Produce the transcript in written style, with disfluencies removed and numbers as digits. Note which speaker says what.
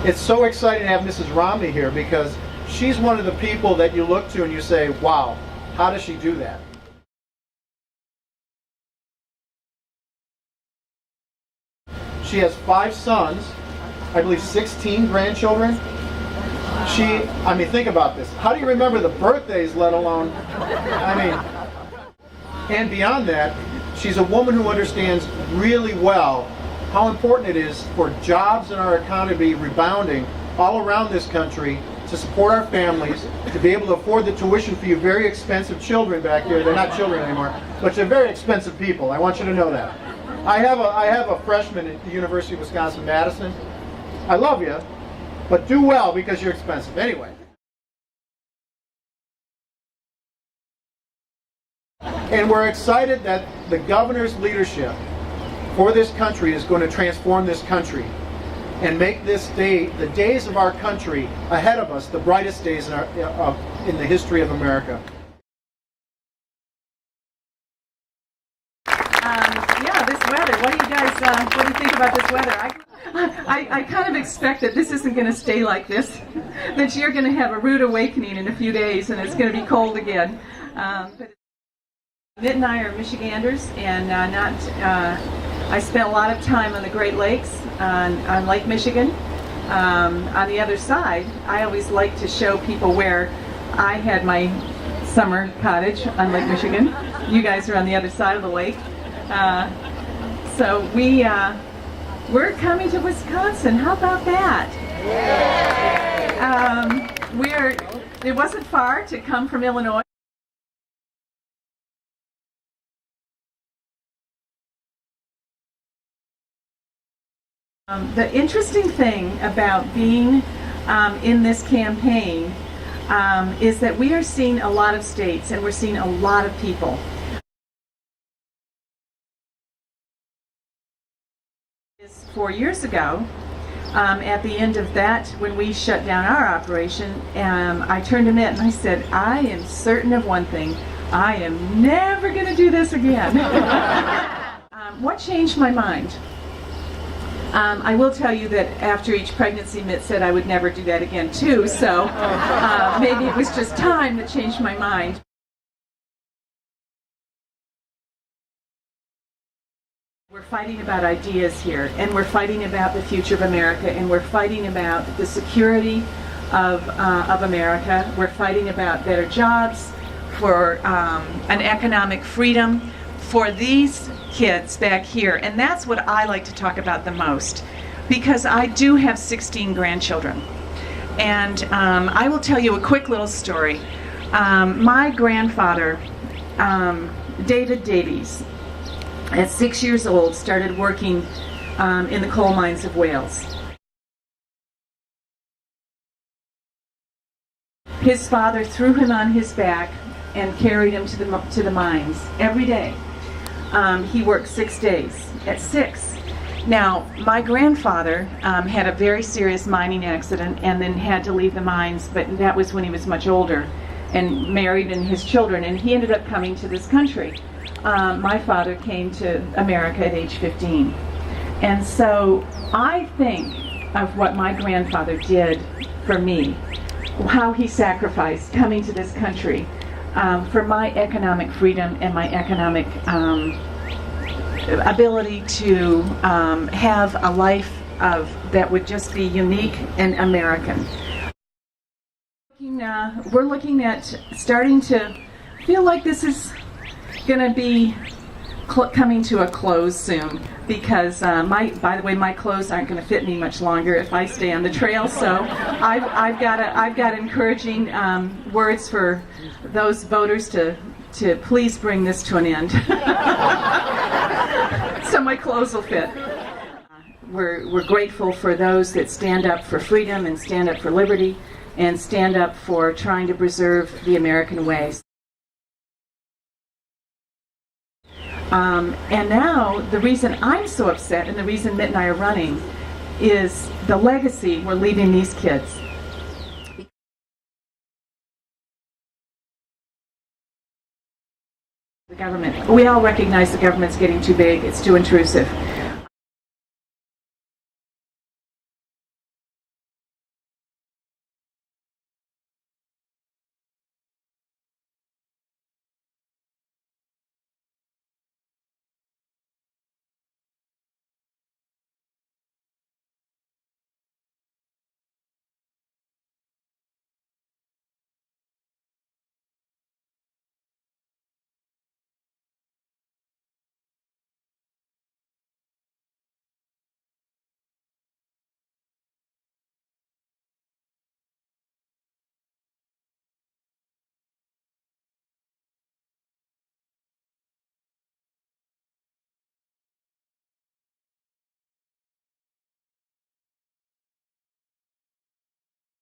Speaker 1: It's so exciting to have Mrs. Romney here because she's one of the people that you look to and you say, wow, how does she do that? She has 5 sons, I believe 16 grandchildren. I mean, think about this. How do you remember the birthdays, let alone, and beyond that, she's a woman who understands really well how important it is for jobs in our economy to be rebounding all around this country, to support our families, to be able to afford the tuition for you very expensive children back here. They're not children anymore, but they're very expensive people. I want you to know that. I have a freshman at the University of Wisconsin-Madison. I love you, but do well because you're expensive. Anyway. And we're excited that the governor's leadership for this country is going to transform this country and make this day, the days of our country ahead of us, the brightest days in the history of America.
Speaker 2: Yeah, this weather. What do you guys? What do you think about this weather? I kind of expect that this isn't going to stay like this. That you're going to have a rude awakening in a few days, and it's going to be cold again. But Mitt and I are Michiganders, and I spent a lot of time on the Great Lakes, on Lake Michigan. On the other side, I always like to show people where I had my summer cottage on Lake Michigan. You guys are on the other side of the lake. So we're coming to Wisconsin. How about that? It wasn't far to come from Illinois. The interesting thing about being in this campaign is that we are seeing a lot of states and we're seeing a lot of people. 4 years ago, at the end of that, when we shut down our operation, I turned to Mitt and I said, I am certain of one thing, I am never going to do this again. What changed my mind? I will tell you that after each pregnancy, Mitt said I would never do that again too, so maybe it was just time that changed my mind. We're fighting about ideas here, and we're fighting about the future of America, and we're fighting about the security of America. We're fighting about better jobs, for an economic freedom for these kids back here. And that's what I like to talk about the most, because I do have 16 grandchildren. And I will tell you a quick little story. My grandfather, David Davies, at 6 years old, started working in the coal mines of Wales. His father threw him on his back and carried him to the mines every day. He worked 6 days at 6. Now, my grandfather had a very serious mining accident and then had to leave the mines, but that was when he was much older and married and his children, and he ended up coming to this country. My father came to America at age 15. And so I think of what my grandfather did for me, how he sacrificed coming to this country for my economic freedom and my economic ability to have a life that would just be unique and American. We're looking at starting to feel like this is going to be coming to a close soon, because by the way, my clothes aren't going to fit me much longer if I stay on the trail. So I've got encouraging words for those voters to please bring this to an end, so my clothes will fit. We're grateful for those that stand up for freedom and stand up for liberty and stand up for trying to preserve the American way. And now, the reason I'm so upset and the reason Mitt and I are running is the legacy we're leaving these kids. The government. We all recognize the government's getting too big, it's too intrusive.